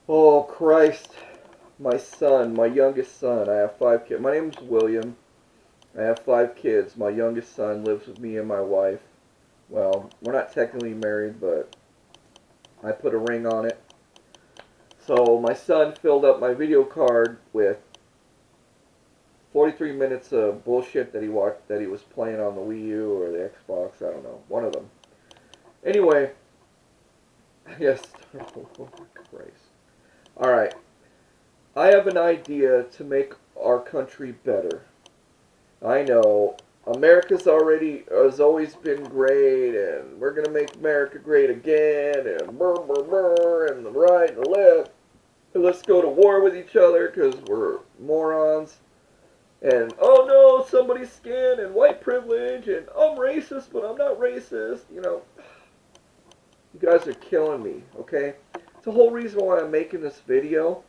Oh, Christ. My son, my youngest son. I have 5 kids. My name's William. I have 5 kids. My youngest son lives with me and my wife. Well, we're not technically married, but I put a ring on it. So my son filled up my video card with 43 minutes of bullshit that he watched, that he was playing on the Wii U or the Xbox. I don't know. One of them. Anyway, yes. Oh, Christ. All right. I have an idea to make our country better. I know America's already has always been great, and we're gonna make America great again, and brr brr brr, and the right and the left. And let's go to war with each other because we're morons. And oh no, somebody's skin and white privilege, and I'm racist, but I'm not racist. You guys are killing me. Okay, the whole reason why I'm making this video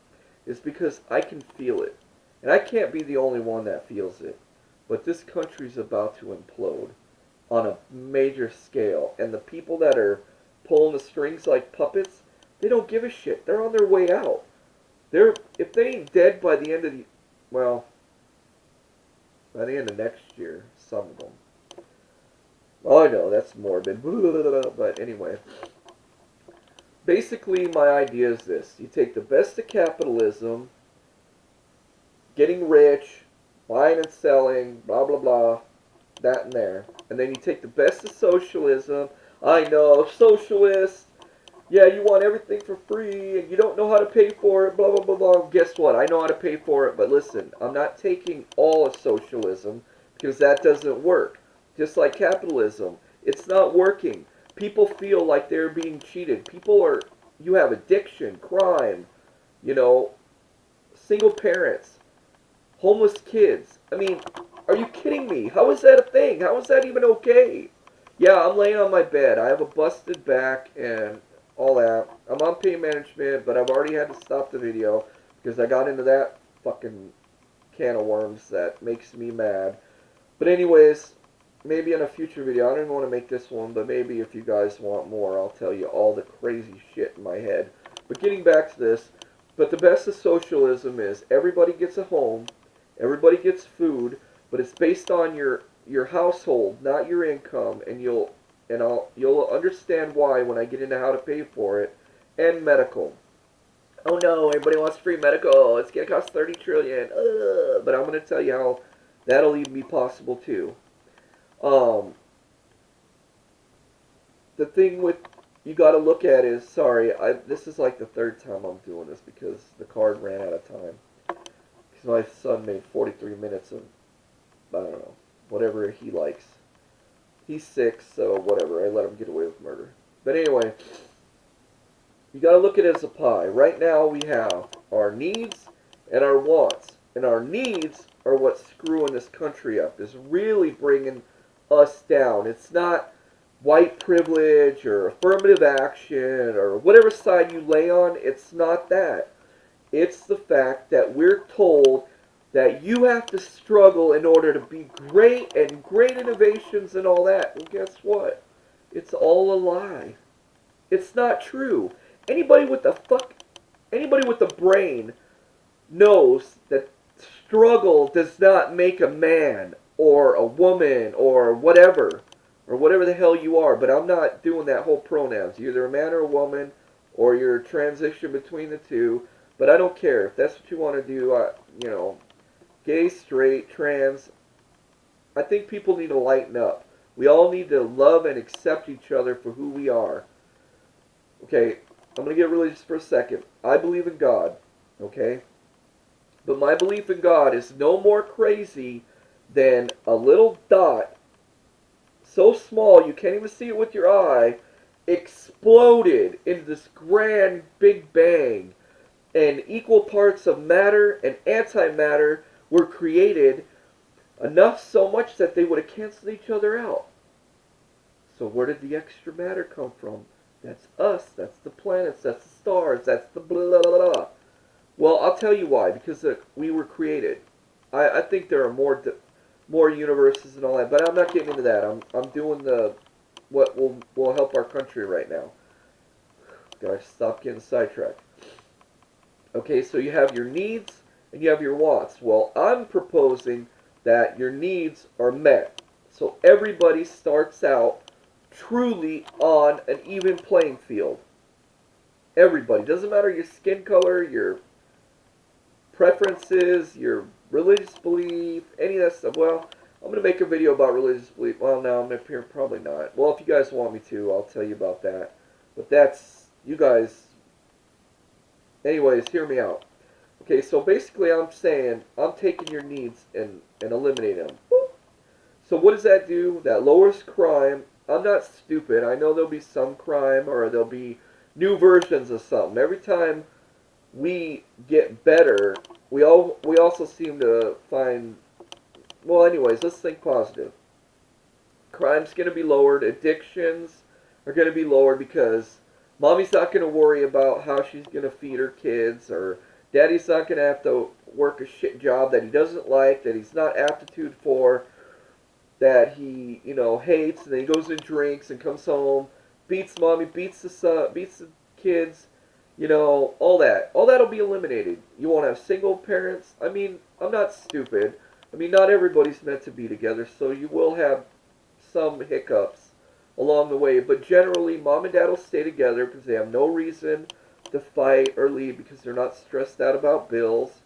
is because I can feel it, and I can't be the only one that feels it. But this country's about to implode on a major scale. And the people that are pulling the strings like puppets, they don't give a shit. They're on their way out. If they ain't dead by the end of the, well, by the end of next year, some of them. Oh, I know, that's morbid. But anyway, basically my idea is this. You take the best of capitalism, getting rich, buying and selling, blah, blah, blah, that and there. And then you take the best of socialism. I know, socialists. Yeah, you want everything for free and you don't know how to pay for it, blah, blah, blah, blah. Guess what? I know how to pay for it, but listen, I'm not taking all of socialism because that doesn't work. Just like capitalism, it's not working. People feel like they're being cheated. You have addiction, crime, you know, single parents, homeless kids. I mean, are you kidding me? How is that a thing? How is that even okay? Yeah, I'm laying on my bed. I have a busted back and all that. I'm on pain management, but I've already had to stop the video because I got into that fucking can of worms that makes me mad. But anyways, maybe in a future video, I don't even want to make this one, but maybe if you guys want more, I'll tell you all the crazy shit in my head. But getting back to this, but the best of socialism is everybody gets a home, everybody gets food, but it's based on your household, not your income, and you'll understand why when I get into how to pay for it. And medical. Oh no, everybody wants free medical. It's gonna cost 30 trillion. But I'm gonna tell you how that'll even be possible too. Um, the thing with you got to look at is this is like the third time I'm doing this because the card ran out of time. Because my son made 43 minutes of I don't know whatever he likes. He's 6, so whatever. I let him get away with murder. But anyway, you got to look at it as a pie. Right now we have our needs and our wants, and our needs are what's screwing this country up. Is really bringing us down. It's not white privilege or affirmative action or whatever side you lay on. It's not that. It's the fact that we're told that you have to struggle in order to be great and great innovations and all that. Well, guess what? It's all a lie. It's not true. Anybody with the fuck, anybody with a brain knows that struggle does not make a man or a woman or whatever the hell you are. But I'm not doing that whole pronouns. You're either a man or a woman, or you're a transition between the two. But I don't care if that's what you want to do. Gay, straight, trans. I think people need to lighten up. We all need to love and accept each other for who we are. Okay, I'm going to get religious for a second. I believe in God, okay? But my belief in God is no more crazy than a little dot, so small you can't even see it with your eye, exploded into this grand big bang. And equal parts of matter and antimatter were created, enough so much that they would have canceled each other out. So where did the extra matter come from? That's us. That's the planets. That's the stars. That's the blah, blah, blah, blah. Well, I'll tell you why. Because we were created. I think there are more universes and all that. But I'm not getting into that. I'm doing what will help our country right now. Gotta stop getting sidetracked. Okay, so you have your needs and you have your wants. Well, I'm proposing that your needs are met. So everybody starts out truly on an even playing field. Everybody. Doesn't matter your skin color, your preferences, your religious belief, any of that stuff. Well, I'm going to make a video about religious belief. Well, no, I'm going to probably not. Well, if you guys want me to, I'll tell you about that. But that's, you guys, anyways, hear me out. Okay, so basically I'm saying I'm taking your needs and eliminating them. So what does that do? That lowers crime. I'm not stupid. I know there'll be some crime or there'll be new versions of something. Every time we get better, we also seem to find, well, anyways, let's think positive. Crime's going to be lowered. Addictions are going to be lowered because mommy's not going to worry about how she's going to feed her kids, or daddy's not going to have to work a shit job that he doesn't like, that he's not aptitude for, that he, hates, and then he goes and drinks and comes home, beats mommy, beats the son, beats the kids, all that. All that'll be eliminated. You won't have single parents. I mean, I'm not stupid. I mean, not everybody's meant to be together, so you will have some hiccups along the way, but generally mom and dad will stay together because they have no reason to fight or leave because they're not stressed out about bills.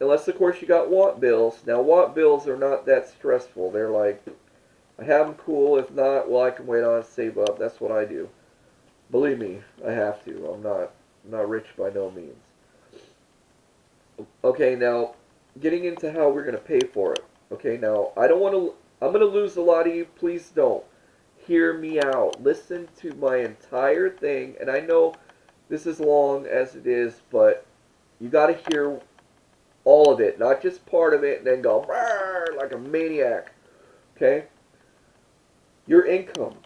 Unless, of course, you got want bills. Now, want bills are not that stressful. They're like, I have them cool. If not, well, I can wait on and save up. That's what I do. Believe me, I have to. I'm not rich by no means. Okay, now, getting into how we're going to pay for it. Okay, now, I don't want to, I'm going to lose a lot of you. Please don't. Hear me out. Listen to my entire thing. And I know this is long as it is, but you got to hear all of it, not just part of it, and then go like a maniac. Okay? Your income.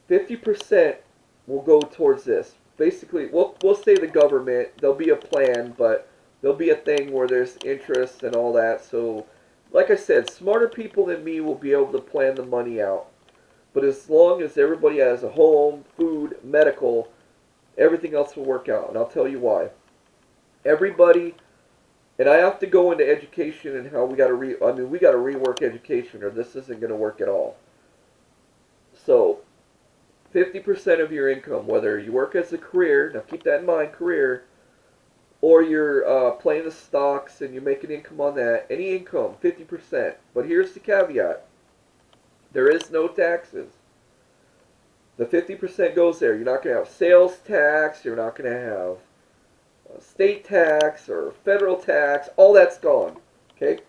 50% will go towards this. Basically, we'll say the government, there'll be a plan, but there'll be a thing where there's interest and all that. So, like I said, smarter people than me will be able to plan the money out. But as long as everybody has a home, food, medical, everything else will work out. And I'll tell you why. Everybody, and I have to go into education and how we got to we got to rework education or this isn't going to work at all. So, 50% of your income, whether you work as a career, now keep that in mind, career, or you're playing the stocks and you're making income on that, any income, 50%. But here's the caveat. There is no taxes. The 50% goes there. You're not going to have sales tax. You're not going to have state tax or federal tax. All that's gone. Okay?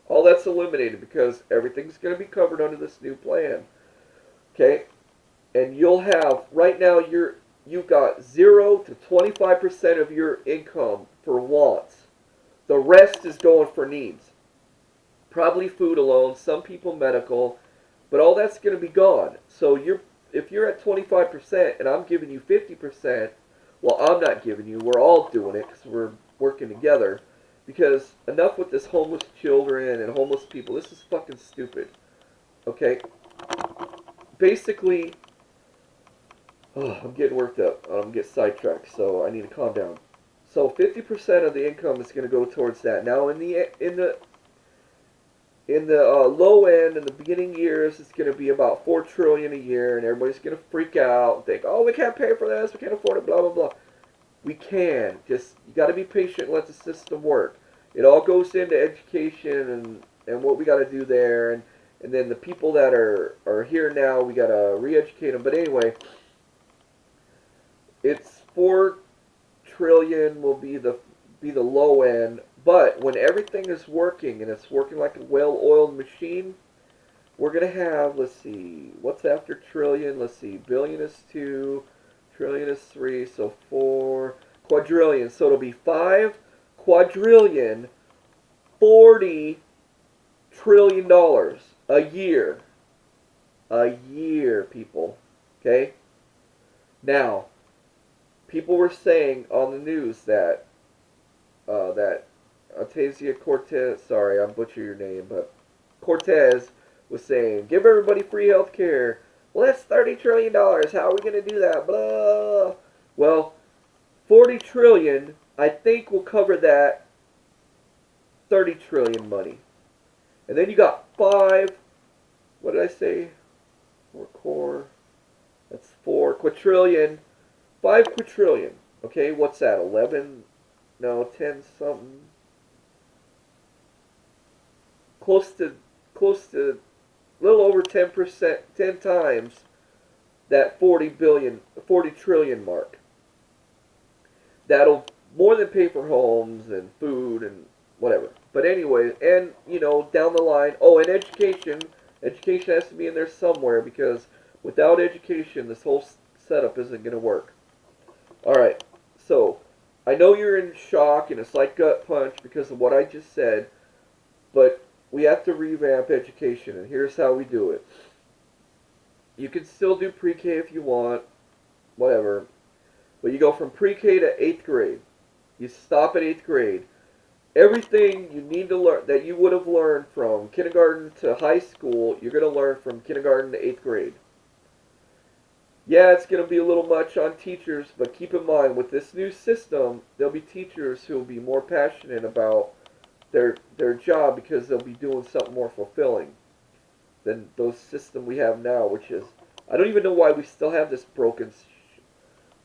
All that's eliminated because everything's going to be covered under this new plan. Okay? And you'll have, right now, you've got 0 to 25% of your income for wants. The rest is going for needs. Probably food alone, some people medical, but all that's going to be gone. So if you're at 25% and I'm giving you 50%, well, I'm not giving you. We're all doing it because we're working together. Because enough with this homeless children and homeless people. This is fucking stupid. Okay? Basically, I'm getting worked up. I'm getting sidetracked, so I need to calm down. So 50% of the income is going to go towards that. Now, in the low end, in the beginning years, it's going to be about $4 trillion a year, and everybody's going to freak out and think, oh, we can't pay for this, we can't afford it, blah, blah, blah. We can. Just, you got to be patient and let the system work. It all goes into education and what we got to do there, and then the people that are here now, we got to re-educate them. But anyway, it's $4 trillion will be the low end. But when everything is working, and it's working like a well-oiled machine, we're going to have, let's see, what's after trillion? Let's see, billion is 2, trillion is 3, so 4, quadrillion. So it'll be 5 quadrillion, $40 trillion a year. A year, people. Okay? Now, people were saying on the news that Ocasio Cortez, sorry, I'm butchering your name, but Cortez was saying, give everybody free health care. Well, that's $30 trillion. How are we going to do that? Blah. Well, 40 trillion, I think, will cover that 30 trillion money. And then you got 5, what did I say? 4 core, that's 4 quadrillion, 5 quadrillion. Okay, what's that? 11, no, 10 something. Close to, a little over 10%, 10 times that 40 trillion mark. That'll more than pay for homes and food and whatever. But anyway, and down the line, oh, and education. Education has to be in there somewhere because without education, this whole setup isn't going to work. All right, so I know you're in shock and it's like gut punch because of what I just said, but we have to revamp education, and here's how we do it. You can still do pre-K if you want, whatever, but you go from pre-K to 8th grade. You stop at 8th grade. Everything you need to learn that you would have learned from kindergarten to high school, you're going to learn from kindergarten to 8th grade. Yeah, it's going to be a little much on teachers, but keep in mind, with this new system, there'll be teachers who will be more passionate about their job because they'll be doing something more fulfilling than those system we have now, which is, I don't even know why we still have this broken.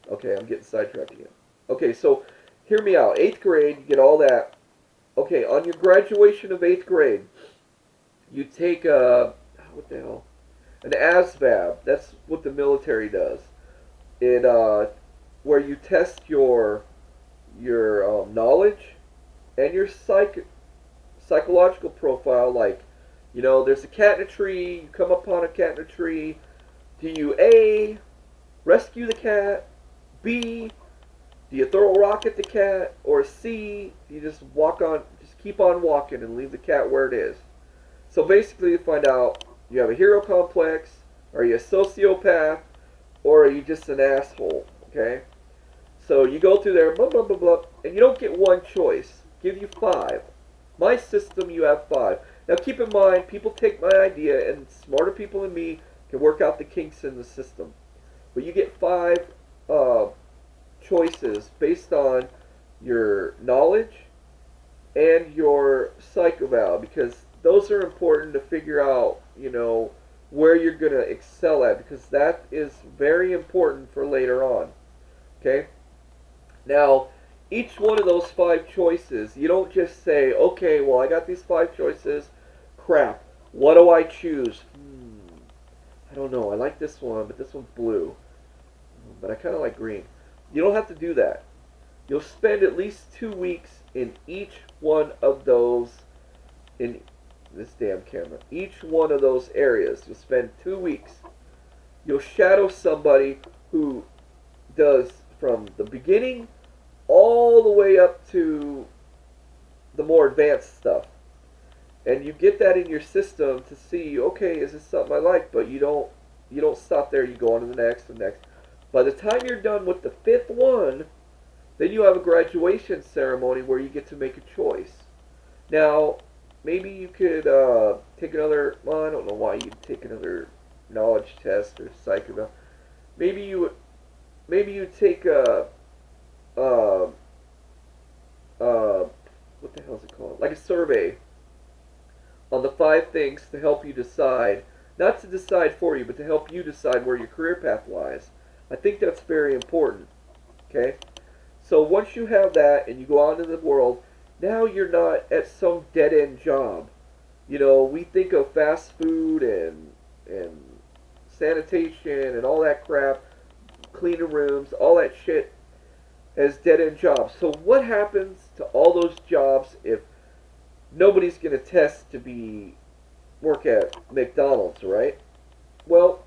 Okay, I'm getting sidetracked again. Okay, so hear me out. 8th grade, you get all that. Okay, on your graduation of 8th grade, you take what the hell? An ASVAB. That's what the military does. It where you test your knowledge and your psychological profile. Like, there's a cat in a tree. You come upon a cat in a tree. Do you A, rescue the cat? B, do you throw a rock at the cat? Or C, do you just keep on walking and leave the cat where it is? So basically you find out, you have a hero complex, are you a sociopath, or are you just an asshole, okay? So you go through there, blah, blah, blah, blah, and you don't get one choice. Give you 5. My system, you have 5. Now keep in mind, people take my idea, and smarter people than me can work out the kinks in the system. But you get 5 choices based on your knowledge and your psych eval, because those are important to figure out, where you're going to excel at, because that is very important for later on. Okay? Now, each one of those 5 choices, you don't just say, okay, well, I got these 5 choices. Crap. What do I choose? I don't know. I like this one, but this one's blue. But I kind of like green. You don't have to do that. You'll spend at least 2 weeks in each one of those, in this damn camera, each one of those areas. You'll spend 2 weeks. You'll shadow somebody who does from the beginning all the way up to the more advanced stuff. And you get that in your system to see, okay, is this something I like? But you don't stop there. You go on to the next and next. By the time you're done with the 5th one, then you have a graduation ceremony where you get to make a choice. Now, maybe you could take another, well, I don't know why you'd take another knowledge test or psych eval. Maybe you take what the hell is it called? Like a survey on the 5 things to help you decide, not to decide for you, but to help you decide where your career path lies. I think that's very important. Okay? So once you have that and you go out into the world, now you're not at some dead-end job. We think of fast food and sanitation and all that crap, cleaning rooms, all that shit as dead-end jobs. So what happens to all those jobs if nobody's going to test to work at McDonald's, right? Well,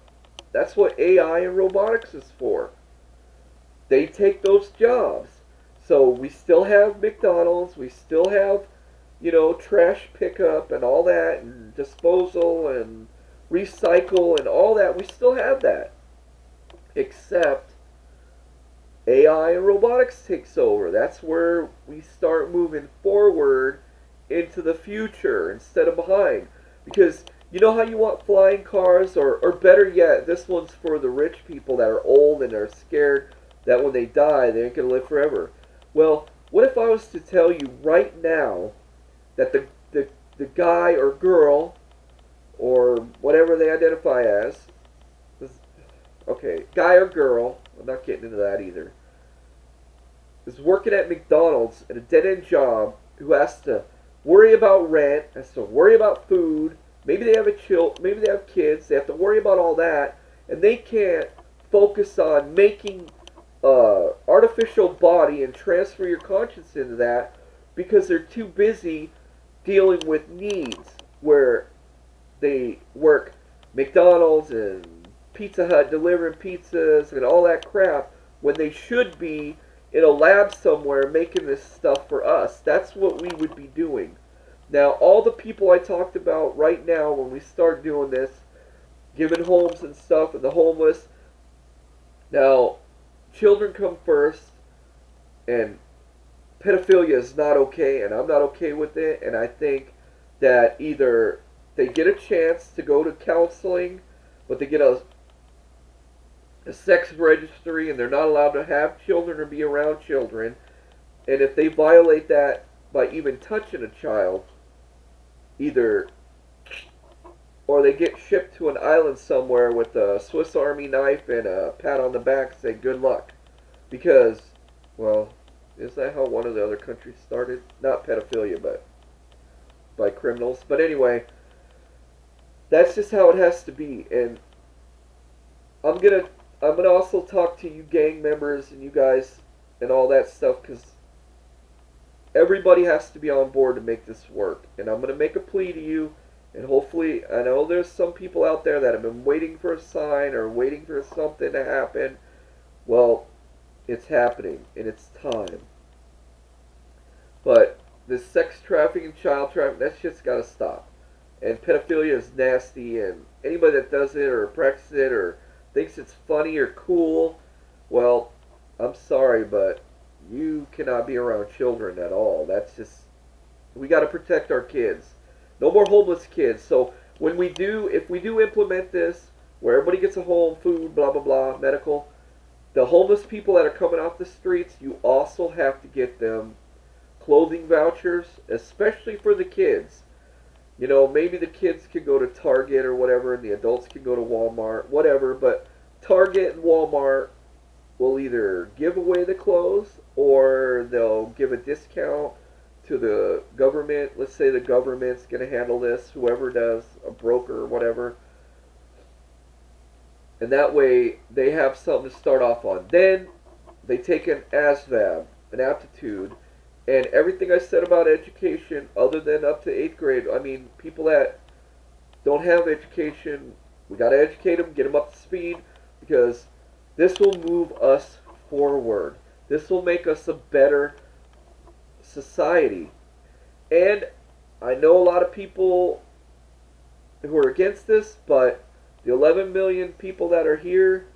that's what AI and robotics is for. They take those jobs. So we still have McDonald's, we still have, trash pickup and all that, and disposal and recycle and all that. We still have that. Except AI and robotics takes over. That's where we start moving forward into the future instead of behind. Because you know how you want flying cars, or better yet, this one's for the rich people that are old and are scared that when they die, they ain't going to live forever. Well, what if I was to tell you right now that the guy or girl or whatever they identify as, okay, guy or girl, I'm not getting into that either, is working at McDonald's at a dead end job who has to worry about rent, has to worry about food, maybe they have maybe they have kids, they have to worry about all that, and they can't focus on making artificial body and transfer your conscience into that because they're too busy dealing with needs where they work McDonald's and Pizza Hut delivering pizzas and all that crap when they should be in a lab somewhere making this stuff for us. That's what we would be doing. Now, all the people I talked about right now when we start doing this, giving homes and stuff and the homeless, now, children come first, and pedophilia is not okay, and I'm not okay with it, and I think that either they get a chance to go to counseling, but they get a sex registry and they're not allowed to have children or be around children, and if they violate that by even touching a child, either or they get shipped to an island somewhere with a Swiss Army knife and a pat on the back say good luck. Because, well, is that how one of the other countries started? Not pedophilia, but by criminals. But anyway, that's just how it has to be. And I'm gonna also talk to you gang members and you guys and all that stuff because everybody has to be on board to make this work. And I'm gonna make a plea to you. And hopefully, I know there's some people out there that have been waiting for a sign or waiting for something to happen. Well, it's happening, and it's time. But this sex trafficking, child trafficking, that shit's got to stop. And pedophilia is nasty, and anybody that does it or practices it or thinks it's funny or cool, well, I'm sorry, but you cannot be around children at all. That's just, we got to protect our kids. No more homeless kids. So when we do, if we do implement this, where everybody gets a home, food, blah, blah, blah, medical, the homeless people that are coming off the streets, you also have to get them clothing vouchers, especially for the kids. You know, maybe the kids can go to Target or whatever, and the adults can go to Walmart, whatever, but Target and Walmart will either give away the clothes or they'll give a discount to the government. Let's say the government's going to handle this, whoever does, a broker or whatever. And that way they have something to start off on. Then they take an ASVAB, an aptitude, and everything I said about education, other than up to 8th grade, I mean, people that don't have education, we got to educate them, get them up to speed, because this will move us forward. This will make us a better society. And I know a lot of people who are against this, but the 11 million people that are here,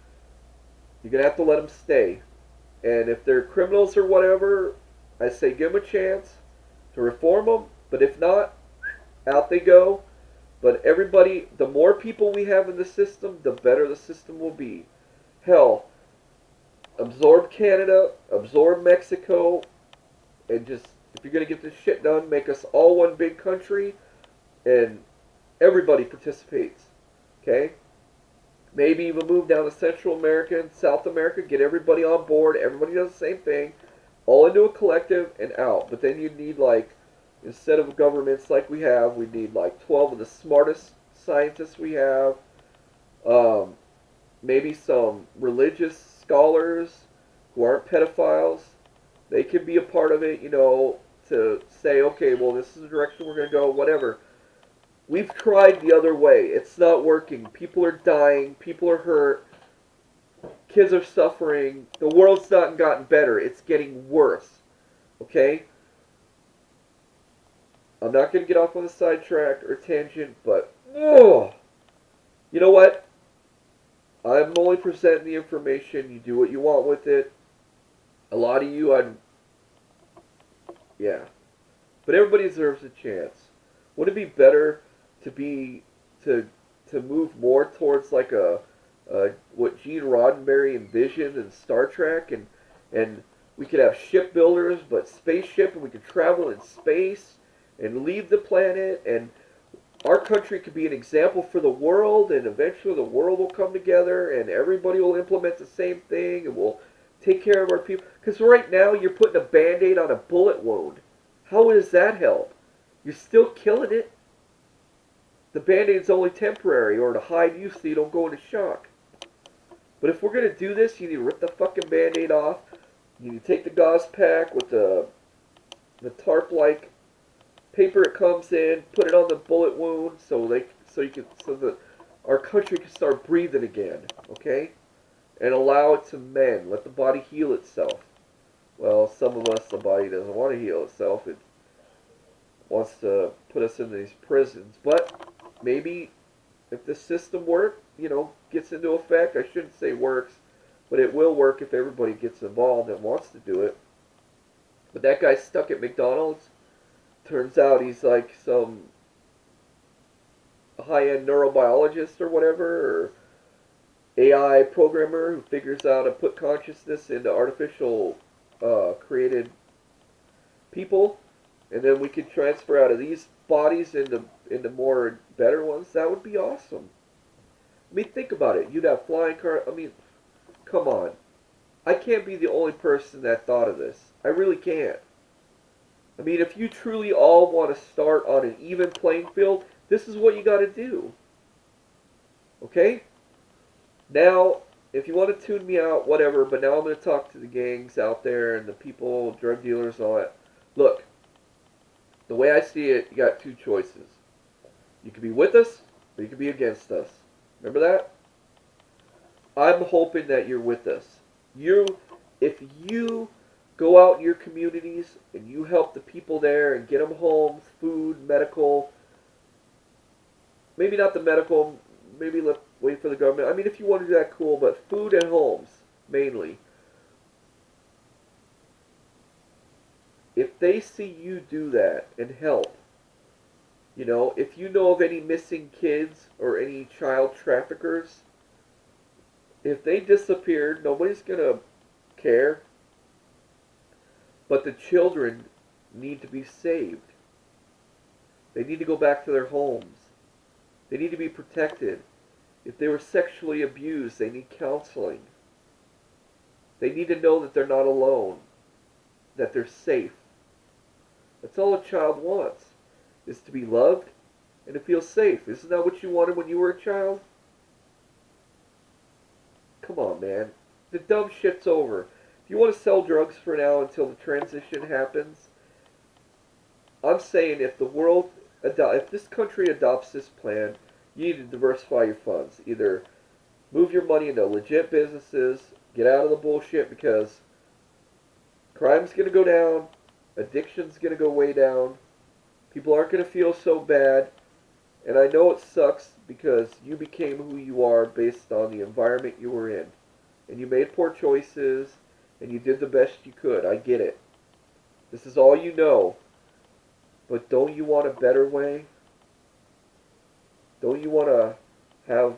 you're going to have to let them stay. And if they're criminals or whatever, I say give them a chance to reform them. But if not, out they go. But everybody, the more people we have in the system, the better the system will be. Hell, absorb Canada, absorb Mexico, and just, if you're going to get this shit done, make us all one big country, and everybody participates. Okay? Maybe even move down to Central America and South America, get everybody on board, everybody does the same thing, all into a collective and out. But then you need, like, instead of governments like we have, we need like 12 of the smartest scientists we have, maybe some religious scholars who aren't pedophiles. They can be a part of it, you know, to say, okay, well, this is the direction we're going to go, whatever. We've tried the other way. It's not working. People are dying. People are hurt. Kids are suffering. The world's not gotten better. It's getting worse. Okay? I'm not going to get off on a sidetrack or tangent, but, oh, you know what? I'm only presenting the information. You do what you want with it. A lot of you, yeah. But everybody deserves a chance. Wouldn't it be better to move more towards like a what Gene Roddenberry envisioned in Star Trek, and we could have shipbuilders, but spaceship, and we could travel in space and leave the planet, and our country could be an example for the world, and eventually the world will come together, and everybody will implement the same thing, and we'll take care of our people. Because right now you're putting a band-aid on a bullet wound. How does that help? You're still killing it. The band-aid's only temporary, or to hide you so you don't go into shock. But if we're going to do this, you need to rip the fucking band-aid off. You need to take the gauze pack with the tarp-like paper it comes in, put it on the bullet wound so that our country can start breathing again, okay? And allow it to mend. Let the body heal itself. Well, some of us, the body doesn't want to heal itself. It wants to put us into these prisons. But maybe if the system gets into effect, I shouldn't say works, but it will work if everybody gets involved and wants to do it. But that guy stuck at McDonald's, turns out he's like some high-end neurobiologist or whatever, or AI programmer who figures out how to put consciousness into artificial created people, and then we could transfer out of these bodies into more better ones. That would be awesome. I mean, think about it. You'd have flying cars. I mean, come on. I can't be the only person that thought of this. I really can't. I mean, if you truly all want to start on an even playing field, this is what you got to do. Okay? Now, if you want to tune me out, whatever, but now I'm going to talk to the gangs out there and the people, drug dealers and all that. Look, the way I see it, you got two choices. You can be with us, or you can be against us. Remember that? I'm hoping that you're with us. If you go out in your communities and you help the people there and get them homes, food, medical, maybe not the medical, maybe wait for the government. I mean, if you want to do that, cool, but food and homes, mainly. If they see you do that and help, if you know of any missing kids or any child traffickers, if they disappeared, nobody's going to care. But the children need to be saved. They need to go back to their homes. They need to be protected. If they were sexually abused, they need counseling. They need to know that they're not alone, that they're safe. That's all a child wants, is to be loved and to feel safe. Isn't that what you wanted when you were a child? Come on, man. The dumb shit's over. If you want to sell drugs for now until the transition happens, I'm saying if this country adopts this plan, you need to diversify your funds. Either move your money into legit businesses, get out of the bullshit, because crime's going to go down, addiction's going to go way down, people aren't going to feel so bad, and I know it sucks because you became who you are based on the environment you were in. And you made poor choices, and you did the best you could. I get it. This is all you know. But don't you want a better way? Don't you want to have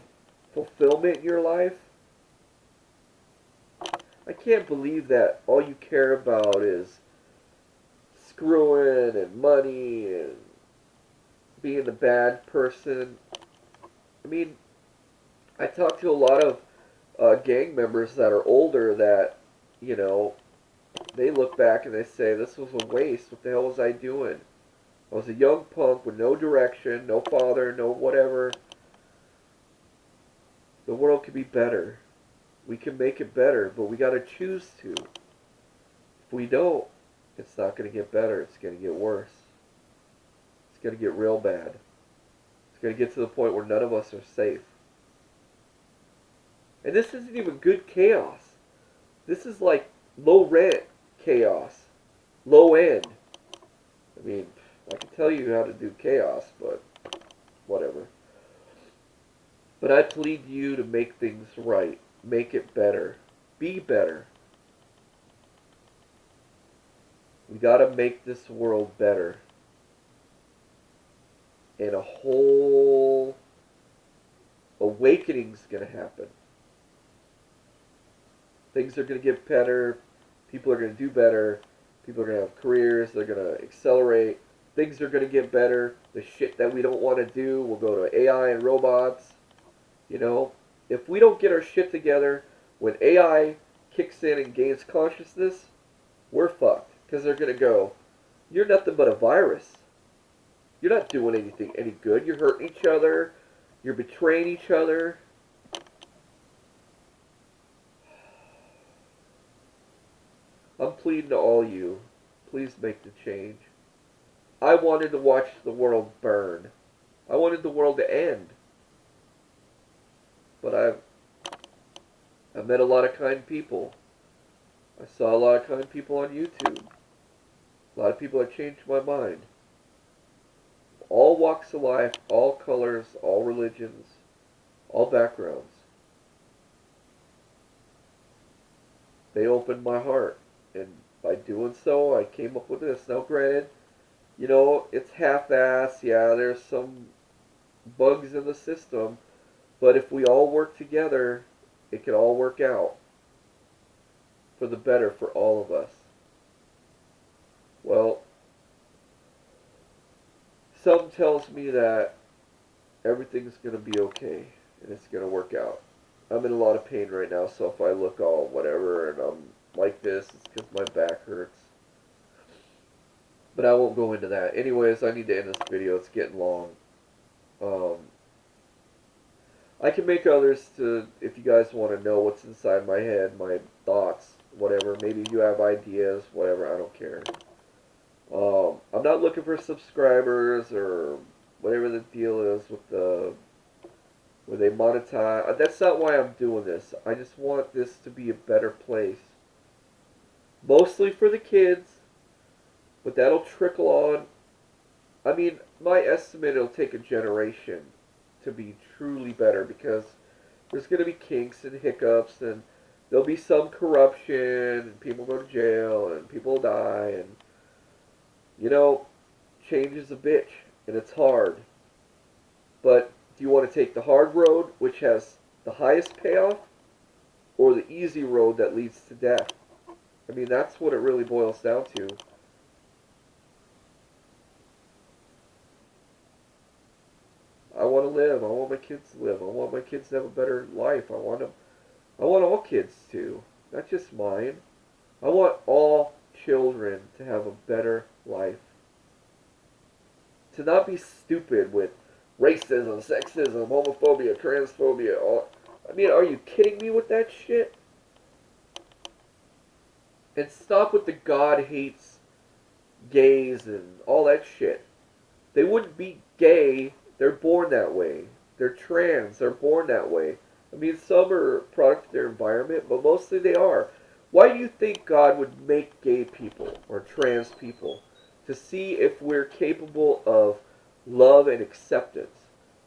fulfillment in your life? I can't believe that all you care about is screwing and money and being the bad person. I mean, I talk to a lot of gang members that are older that, they look back and they say, this was a waste. What the hell was I doing? I was a young punk with no direction, no father, no whatever. The world could be better. We can make it better, but we got to choose to. If we don't, it's not going to get better. It's going to get worse. It's going to get real bad. It's going to get to the point where none of us are safe. And this isn't even good chaos. This is like low rent chaos. Low end. I mean, I can tell you how to do chaos, but whatever. But I plead you to make things right. Make it better. Be better. We gotta make this world better. And a whole awakening's gonna happen. Things are going to get better. People are going to do better. People are going to have careers. They're going to accelerate. Things are going to get better. The shit that we don't want to do will go to AI and robots. You know, if we don't get our shit together, when AI kicks in and gains consciousness, we're fucked. Because they're going to go, you're nothing but a virus. You're not doing anything any good. You're hurting each other. You're betraying each other. I'm pleading to all you. Please make the change. I wanted to watch the world burn. I wanted the world to end. But I've met a lot of kind people. I saw a lot of kind people on YouTube. A lot of people have changed my mind. All walks of life, all colors, all religions, all backgrounds. They opened my heart. And by doing so, I came up with this. Now, granted, you know, it's half-assed. Yeah, there's some bugs in the system. But if we all work together, it can all work out for the better for all of us. Well, something tells me that everything's going to be okay and it's going to work out. I'm in a lot of pain right now, so if I look all whatever and I'm like this, it's because my back hurts. But I won't go into that. Anyways, I need to end this video. It's getting long. I can make others to, if you guys want to know what's inside my head, my thoughts, whatever. Maybe you have ideas, whatever. I don't care. I'm not looking for subscribers or whatever the deal is with the where they monetize. That's not why I'm doing this. I just want this to be a better place. Mostly for the kids, but that'll trickle on. I mean, my estimate it'll take a generation to be truly better because there's going to be kinks and hiccups and there'll be some corruption and people go to jail and people die and, you know, change is a bitch and it's hard. But do you want to take the hard road, which has the highest payoff, or the easy road that leads to death? I mean, that's what it really boils down to. I want to live. I want my kids to live. I want my kids to have a better life. I want all kids to, not just mine. I want all children to have a better life. To not be stupid with racism, sexism, homophobia, transphobia. I mean, are you kidding me with that shit? And stop with the God hates gays and all that shit. They wouldn't be gay. They're born that way. They're trans. They're born that way. I mean, some are a product of their environment, but mostly they are. Why do you think God would make gay people or trans people? To see if we're capable of love and acceptance.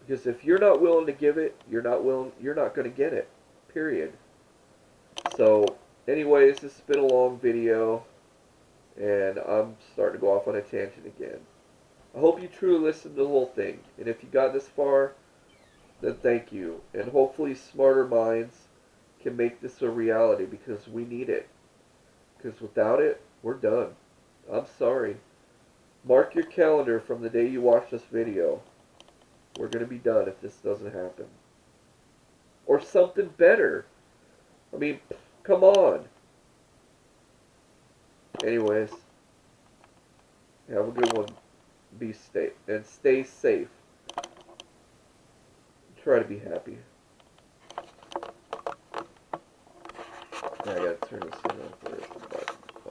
Because if you're not willing to give it, you're not going to get it. Period. So, anyways, this has been a long video, and I'm starting to go off on a tangent again. I hope you truly listened to the whole thing, and if you got this far, then thank you. And hopefully smarter minds can make this a reality because we need it. Because without it, we're done. I'm sorry. Mark your calendar from the day you watch this video. We're going to be done if this doesn't happen. Or something better. I mean, come on. Anyways, have a good one. Be safe and stay safe. Try to be happy. I gotta turn this thing on first.